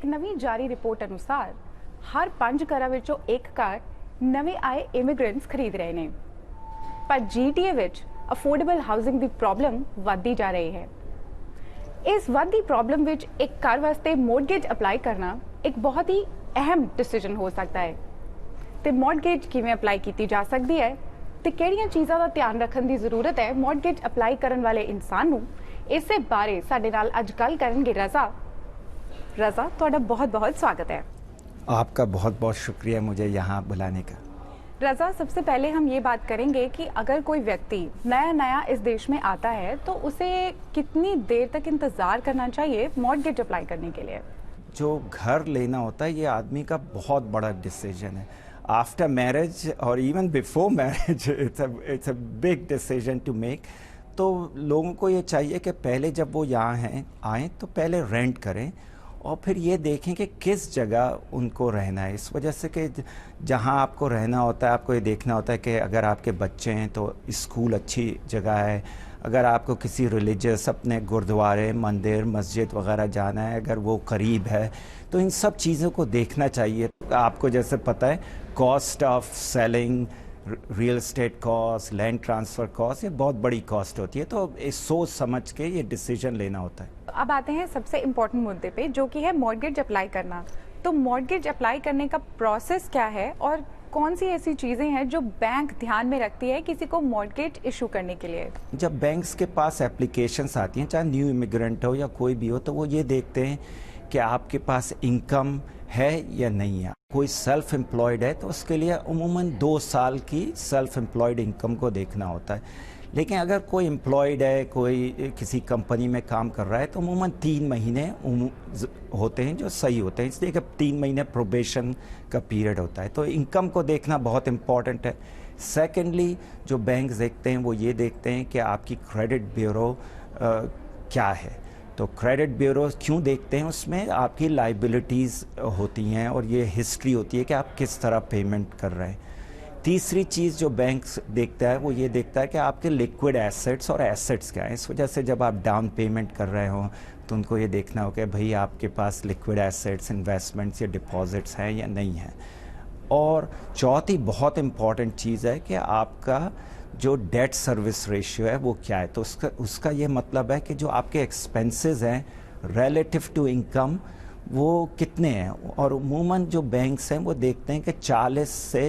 ਨਵੀਂ ਜਾਰੀ ਰਿਪੋਰਟ ਅਨੁਸਾਰ ਹਰ 5 ਘਰਾਂ ਵਿੱਚੋਂ ਇੱਕ ਘਰ ਨਵੇਂ ਆਏ ਇਮੀਗ੍ਰੈਂਟਸ ਖਰੀਦ ਰਹੇ ਨੇ। ਪਰ GTA ਵਿੱਚ ਅਫੋਰਡੇਬਲ ਹਾਊਸਿੰਗ ਦੀ ਪ੍ਰੋਬਲਮ ਵੱਧਦੀ ਜਾ ਰਹੀ ਹੈ। ਇਸ ਵੱਧਦੀ ਪ੍ਰੋਬਲਮ ਵਿੱਚ ਇੱਕ ਘਰ ਵਾਸਤੇ ਮੌਰਗੇਜ ਅਪਲਾਈ ਕਰਨਾ ਇੱਕ ਬਹੁਤ ਹੀ ਅਹਿਮ ਡਿਸੀਜਨ ਹੋ ਸਕਦਾ ਹੈ। ਤੇ ਮੌਰਗੇਜ ਕਿਵੇਂ ਅਪਲਾਈ ਕੀਤੀ ਜਾ ਸਕਦੀ ਹੈ ਤੇ ਕਿਹੜੀਆਂ ਚੀਜ਼ਾਂ ਦਾ ਧਿਆਨ ਰੱਖਣ ਦੀ ਜ਼ਰੂਰਤ ਹੈ ਮੌਰਗੇਜ ਅਪਲਾਈ ਕਰਨ ਵਾਲੇ ਇਨਸਾਨ ਨੂੰ, ਇਸੇ ਬਾਰੇ ਸਾਡੇ ਨਾਲ ਅੱਜ ਗੱਲ ਕਰਨਗੇ रज़ा। ਤੁਹਾਡਾ बहुत-बहुत स्वागत है। आपका बहुत बहुत शुक्रिया मुझे यहाँ बुलाने का। रज़ा, सबसे पहले हम ये बात करेंगे कि अगर कोई व्यक्ति नया इस देश में आता है तो उसे कितनी देर तक इंतज़ार करना चाहिए मॉर्गेज अप्लाई करने के लिए? जो घर लेना होता है ये आदमी का बहुत बड़ा डिसीजन है। आफ्टर मैरिज और even before marriage it's a big decision to make. तो लोगों को ये चाहिए कि पहले जब वो यहाँ आएँ तो पहले रेंट करें और फिर ये देखें कि किस जगह उनको रहना है। इस वजह से कि जहाँ आपको रहना होता है आपको ये देखना होता है कि अगर आपके बच्चे हैं तो स्कूल अच्छी जगह है, अगर आपको किसी रिलीजियस अपने गुरुद्वारे मंदिर मस्जिद वगैरह जाना है अगर वो करीब है, तो इन सब चीज़ों को देखना चाहिए। आपको जैसे पता है cost of selling, real estate cost, land transfer cost, ये बहुत बड़ी कॉस्ट होती है। तो सोच समझ के ये डिसीजन लेना होता है। अब आते हैं सबसे इम्पोर्टेंट मुद्दे पे, जो कि है मॉर्गेज अप्लाई करना। तो मॉर्गेज अप्लाई करने का प्रोसेस क्या है और कौन सी ऐसी चीज़ें हैं जो बैंक ध्यान में रखती है किसी को मॉर्गेज इशू करने के लिए? जब बैंक्स के पास एप्लीकेशंस आती हैं, चाहे न्यू इमिग्रेंट हो या कोई भी हो, तो वो ये देखते हैं कि आपके पास इनकम है या नहीं है। कोई सेल्फ एम्प्लॉयड है तो उसके लिए उमूमन 2 साल की सेल्फ एम्प्लॉयड इनकम को देखना होता है। लेकिन अगर कोई एम्प्लॉयड है, कोई किसी कंपनी में काम कर रहा है, तो उमूमन 3 महीने होते हैं जो सही होते हैं, इसलिए कि 3 महीने प्रोबेशन का पीरियड होता है। तो इनकम को देखना बहुत इम्पॉर्टेंट है। सेकेंडली जो बैंक देखते हैं वो ये देखते हैं कि आपकी क्रेडिट ब्यूरो क्या है। तो क्रेडिट ब्यूरो क्यों देखते हैं, उसमें आपकी लाइबिलिटीज़ होती हैं और ये हिस्ट्री होती है कि आप किस तरह पेमेंट कर रहे हैं। तीसरी चीज़ जो बैंक देखता है वो ये देखता है कि आपके लिक्विड एसेट्स और एसेट्स क्या हैं। इस वजह से जब आप डाउन पेमेंट कर रहे हो तो उनको ये देखना होगा कि भाई आपके पास लिक्विड एसेट्स, इन्वेस्टमेंट्स या डिपॉजिट्स हैं या नहीं हैं। और चौथी बहुत इम्पॉर्टेंट चीज़ है कि आपका जो डेट सर्विस रेशियो है वो क्या है। तो उसका ये मतलब है कि जो आपके एक्सपेंसेस हैं रिलेटिव टू इनकम वो कितने हैं। और उमूमन जो बैंक्स हैं वो देखते हैं कि 40 से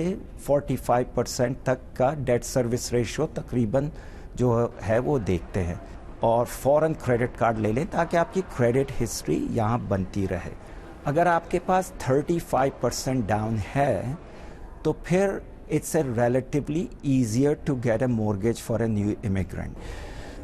45% तक का डेट सर्विस रेशियो तकरीबन जो है वो देखते हैं। और फ़ौरन क्रेडिट कार्ड ले लें ताकि आपकी क्रेडिट हिस्ट्री यहाँ बनती रहे। अगर आपके पास 35% डाउन है तो फिर it's a relatively easier to get a mortgage for a new immigrant.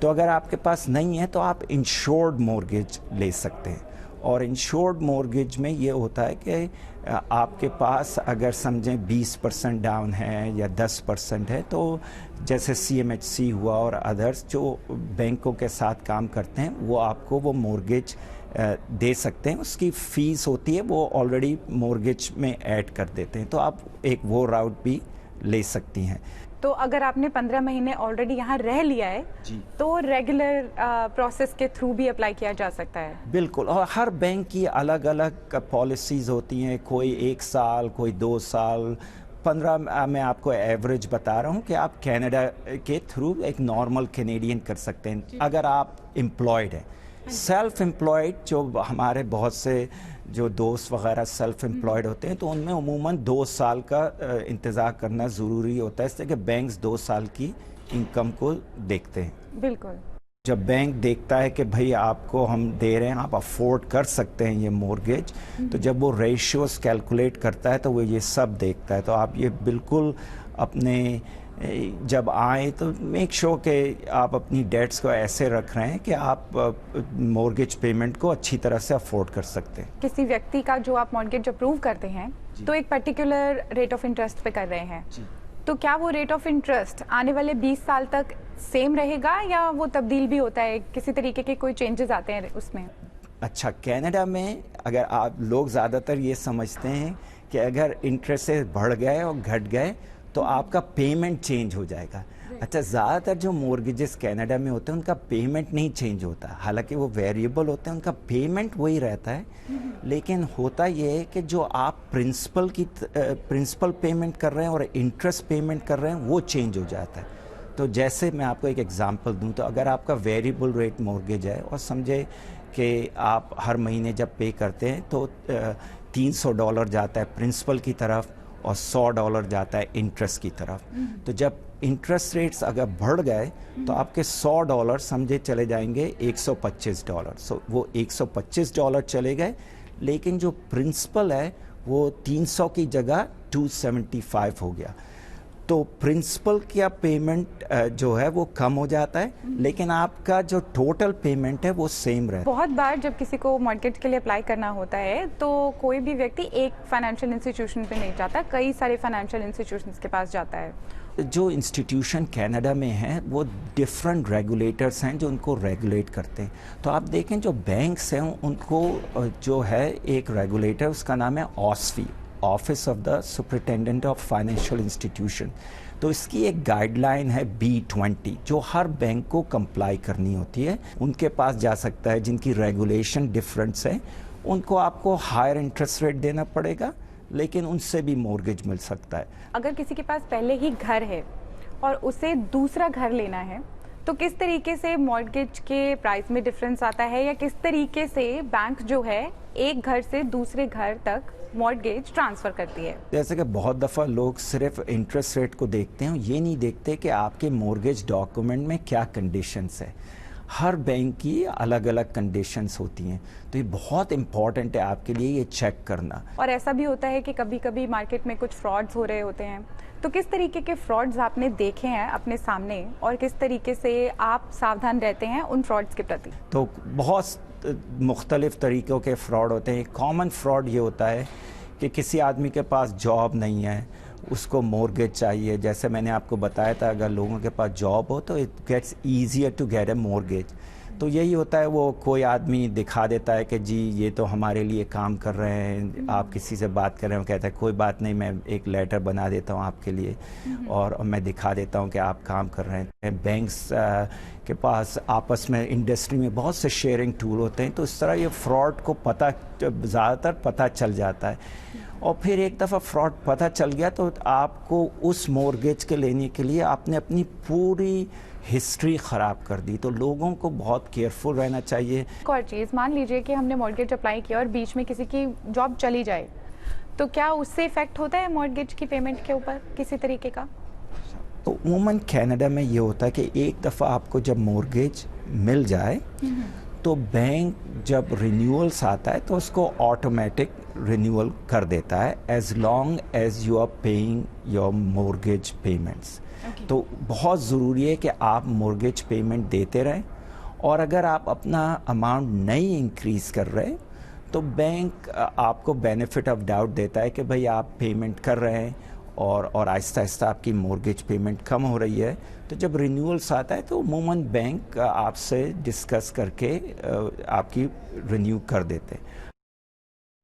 तो अगर आपके पास नहीं है तो आप इंश्योर्ड मॉर्गेज ले सकते हैं। और इंश्योर्ड मॉर्गेज में ये होता है कि आपके पास अगर समझें 20% डाउन है या 10% है, तो जैसे CMHC हुआ और अदर्स जो बैंकों के साथ काम करते हैं वो आपको वो मॉर्गेज दे सकते हैं। उसकी फ़ीस होती है वो ऑलरेडी मॉर्गेज में ऐड कर देते हैं, तो आप एक वो राउट भी ले सकती हैं। तो अगर आपने 15 महीने ऑलरेडी यहाँ रह लिया है तो रेगुलर प्रोसेस के थ्रू भी अप्लाई किया जा सकता है? बिल्कुल। और हर बैंक की अलग अलग पॉलिसीज़ होती हैं, कोई 1 साल, कोई 2 साल, 15 मैं आपको एवरेज बता रहा हूँ कि आप कनाडा के थ्रू एक नॉर्मल कैनेडियन कर सकते हैं अगर आप एम्प्लॉयड हैं। सेल्फ एम्प्लॉयड जो हमारे बहुत से जो दोस्त वगैरह सेल्फ एम्प्लॉयड होते हैं तो उनमें उमूमन 2 साल का इंतज़ार करना ज़रूरी होता है, इसलिए कि बैंक्स 2 साल की इनकम को देखते हैं। बिल्कुल। जब बैंक देखता है कि भाई आपको हम दे रहे हैं, आप अफोर्ड कर सकते हैं ये मॉर्गेज, तो जब वो रेशियोस कैलकुलेट करता है तो वो ये सब देखता है। तो आप ये बिल्कुल अपने जब आए तो मेक श्योर कि आप अपनी डेट्स को ऐसे रख रहे हैं कि आप मॉर्गेज पेमेंट को अच्छी तरह से अफोर्ड कर सकते हैं। किसी व्यक्ति का जो आप मॉर्गेज अप्रूव करते हैं तो एक पर्टिकुलर रेट ऑफ इंटरेस्ट पे कर रहे हैं, तो क्या वो रेट ऑफ इंटरेस्ट आने वाले 20 साल तक सेम रहेगा या वो तब्दील भी होता है, किसी तरीके के कोई चेंजेस आते हैं उसमें? अच्छा, कनाडा में अगर आप लोग ज़्यादातर ये समझते हैं कि अगर इंटरेस्ट बढ़ गए और घट गए तो आपका पेमेंट चेंज हो जाएगा। اچھا، زیادہ تر جو مورگیجز کینیڈا میں ہوتے ہیں ان کا پیمنٹ نہیں چینج ہوتا، حالانکہ وہ ویریبل ہوتے ہیں، ان کا پیمنٹ وہی رہتا ہے، لیکن ہوتا یہ ہے کہ جو آپ پرنسپل پیمنٹ کر رہے ہیں اور انٹرسٹ پیمنٹ کر رہے ہیں وہ چینج ہو جاتا ہے. تو جیسے میں آپ کو ایک ایگزامپل دوں تو اگر آپ کا ویریبل ریٹ مورگیج ہے اور سمجھے کہ آپ ہر مہینے جب پے کرتے ہیں تو $300 جاتا ہے پرنسپل کی طرف اور $100 جاتا ہے انٹرسٹ کی طرف. تو جب انٹرسٹ ریٹس اگر بڑھ گئے تو آپ کے $100 سمجھے چلے جائیں گے $125. سو وہ $125 چلے گئے، لیکن جو پرنسپل ہے وہ 300 کی جگہ 275 ہو گیا. تو پرنسپل کیا پیمنٹ جو ہے وہ کم ہو جاتا ہے، لیکن آپ کا جو ٹوٹل پیمنٹ ہے وہ سیم رہتا ہے. بہت بار جب کسی کو مارگیج کے لیے اپلائی کرنا ہوتا ہے تو کوئی بھی ویکتی ایک فائنینشیل انسٹیٹیوشن پہ نہیں جاتا، کئی سارے فائنینشیل انسٹیٹیوشنس کے پاس جاتا ہے. جو انسٹیٹیوشن کینیڈا میں ہیں وہ ڈفرینٹ ریگولیٹرس ہیں جو ان کو ریگولیٹ کرتے ہیں. تو آپ دیکھیں جو بینکس ہیں ان کو جو ہے ایک ریگولیٹر، اس کا نام ہے OSFI، office of the superintendent of financial institution. تو اس کی ایک گائیڈ لائن ہے B20 جو ہر بینک کو کمپلائی کرنی ہوتی ہے. ان کے پاس جا سکتا ہے جن کی ریگولیشن ڈفرینس ہے، ان کو آپ کو ہائر انٹرسٹ ریٹ دینا پڑے گا، لیکن ان سے بھی مورگیج مل سکتا ہے. اگر کسی کے پاس پہلے ہی گھر ہے اور اسے دوسرا گھر لینا ہے تو کس طریقے سے مارگیج کے پرائس میں ڈفرینس آتا ہے، یا کس طریقے سے بینک جو ہے ایک گھر سے دوسرے گھر تک مارگیج ٹرانسفر کرتی ہے؟ جیسے کہ بہت دفعہ لوگ صرف انٹرسٹ ریٹ کو دیکھتے ہیں، یہ نہیں دیکھتے کہ آپ کے مورگیج ڈاکومنٹ میں کیا کنڈیشنز ہے. ہر بینک کی الگ الگ کنڈیشنز ہوتی ہیں، تو یہ بہت امپورٹنٹ ہے آپ کے لیے یہ چیک کرنا. اور ایسا بھی ہوتا ہے کہ کبھی کبھی مارکیٹ میں کچھ فراڈز ہو رہے ہوتے ہیں، تو کس طریقے کے فراڈز آپ نے دیکھے ہیں اپنے سامنے اور کس طریقے سے آپ ساودھان رہتے ہیں ان فراڈز کے پرتی؟ تو بہت مختلف طریقوں کے فراڈ ہوتے ہیں. کامن فراڈ یہ ہوتا ہے کہ کسی آدمی کے پاس جاب نہیں ہے، اس کو مورگیج چاہیے. جیسے میں نے آپ کو بتایا تھا اگر لوگوں کے پاس جاب ہو تو it gets easier to get a mortgage. تو یہی ہوتا ہے، وہ کوئی آدمی دکھا دیتا ہے کہ جی یہ تو ہمارے لیے کام کر رہے ہیں، آپ کسی سے بات کر رہے ہیں، وہ کہتا ہے کوئی بات نہیں، میں ایک لیٹر بنا دیتا ہوں آپ کے لیے اور میں دکھا دیتا ہوں کہ آپ کام کر رہے ہیں. بینکس کے پاس آپس میں انڈسٹری میں بہت سے شیئرنگ ٹول ہوتے ہیں، تو اس طرح یہ فراڈ کو زیادہ تر پتہ چل جاتا ہے. اور پھر ایک دفعہ فراڈ پتہ چل گیا تو آپ کو اس مورگیج کے لینے کے لیے آپ نے اپنی پوری ہسٹری خراب کر دی. تو لوگوں کو بہت کیئرفل رہنا چاہیے. ایک اور چیز، مان لیجئے کہ ہم نے مارگیج اپلائی کیا اور بیچ میں کسی کی جاب چلی جائے تو کیا اس سے افیکٹ ہوتا ہے مارگیج کی پیمنٹ کے اوپر کسی طریقے کا؟ تو عموماً کینیڈا میں یہ ہوتا ہے کہ ایک دفعہ آپ کو جب مورگیج مل جائے تو بینک جب رینیولس آتا ہے تو اس کو آٹومیٹک رینیول کر دیتا ہے as long as you are paying your mortgage payments. تو بہت ضروری ہے کہ آپ مورگیج پیمنٹ دیتے رہیں، اور اگر آپ اپنا اماؤنٹ نہیں انکریز کر رہے تو بینک آپ کو بینیفٹ آف ڈاؤٹ دیتا ہے کہ بھئی آپ پیمنٹ کر رہے ہیں اور آہستہ آہستہ آپ کی مورگیج پیمنٹ کم ہو رہی ہے. تو جب رینیولس آتا ہے تو عموماً بینک آپ سے ڈسکس کر کے آپ کی رینیو کر دیتے ہیں.